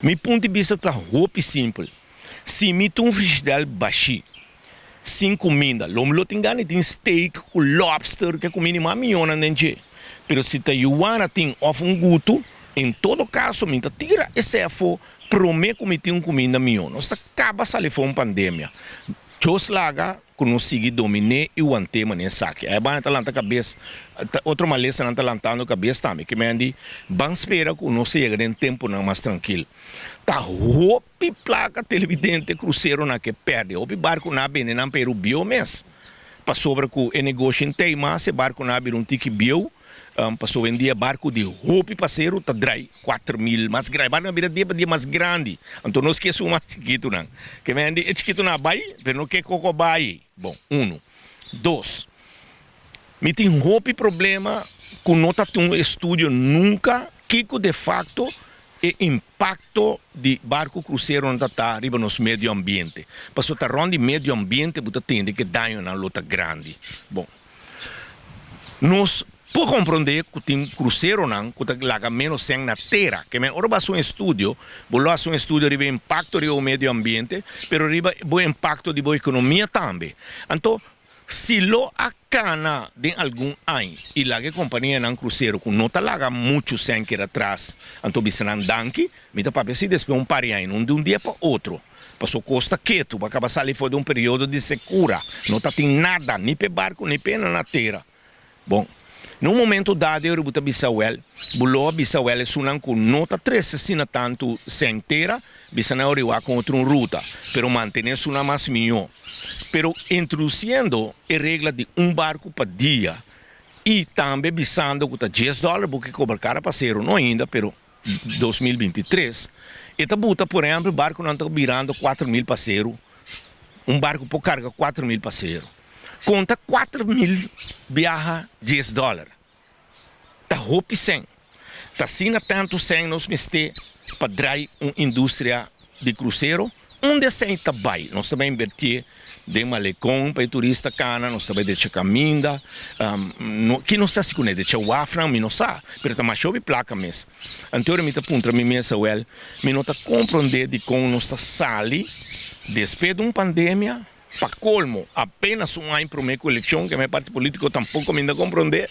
Meu ponto de vista está roupa simples. Se me tem um frigideiro baixo, sem comida, lomlo tem gana, tem steak, com lobster, que é comida mais milhona dentro. Mas se a Yuana tem off um guto, em todo caso, me tira esse for prometo que me tem comida milhona. Nós acaba de fazer uma pandemia. Jos laga consigo dominar e o antema nesse saque. É bom estar lá na cabeça, outra maleza não está lá na cabeça também, que me andi, bom espera que não se chegue em tempo não mais tranquilo. Tá roupa placa televidente cruzeiro na que perde, roupa barco na bem não peru bio mês. Passou para que o negócio em tema, se barco na bir um tique bio, passou em dia barco de roupa parceiro tá drai 4.000 mais grande barco na beira dia mais grande então não esqueça o mais chiquito não que me andi é chiquito na bai mas não quer coco bai bom dois me tem roupa problema com nota um estúdio nunca que de facto é impacto de barco cruzeiro não tá arriba nos meio ambiente passou tá ronde meio ambiente buta tende que dano na lota grande bom nós por compreender que tem cruzeiro não, que laga menos sem na terra, que me ora um estudo, bolo um estudo de impacto do meio ambiente, pero riba o impacto de boa economia também. Então, se lo acana de algum ano e laga companhia não cruzeiro que não tá laga muito sem que atrás, então bisanan danke, me tá para se despe par de ano, de um dia para outro. Passou costa quieto, para acabar ali foi de um período de secura, não tá tem nada, nem pe barco, nem pena na terra. Bom, no momento dado, eu rebuta Bissauel, bulo Bissauel sunan com nota 3 assina tanto sem terra, bisana oriwa com outra ruta, pero manter suna mais melhor. Pero introduzindo a regra de um barco por dia e também bisando que $10, porque cobra cara parceiro, não ainda, pero 2023, e tá buta, por exemplo, barco não está virando 4.000 parceiro, um barco por carga 4.000 parceiro. Conta 4.000 viaja $10. Tá roupa sem. Tá sina tanto sem nós meste para dar uma indústria de cruzeiro. Onde sem tá vai. Nós também invertir de malecão para turista cana, nós também deixa caminda. Que não está se conhece, deixa o afran, me não sabe. Pero tá mais chove placa mesmo. Então me tá punta me mesa well, me não tá compreender de como nós está sali depois de uma pandemia. Para colmo, apenas um ano para uma eleição, que a minha parte política tampouco me ainda compreender.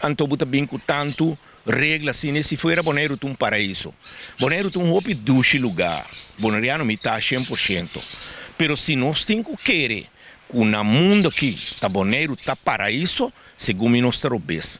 Então, buta bem com tanto regras assim, se for Bonaire um paraíso. Bonaire um roupa duche lugar. Bonaireano me está 100%. Pero se nós temos que querer, que no mundo aqui, tá Bonaire tá paraíso, segundo nós está obes.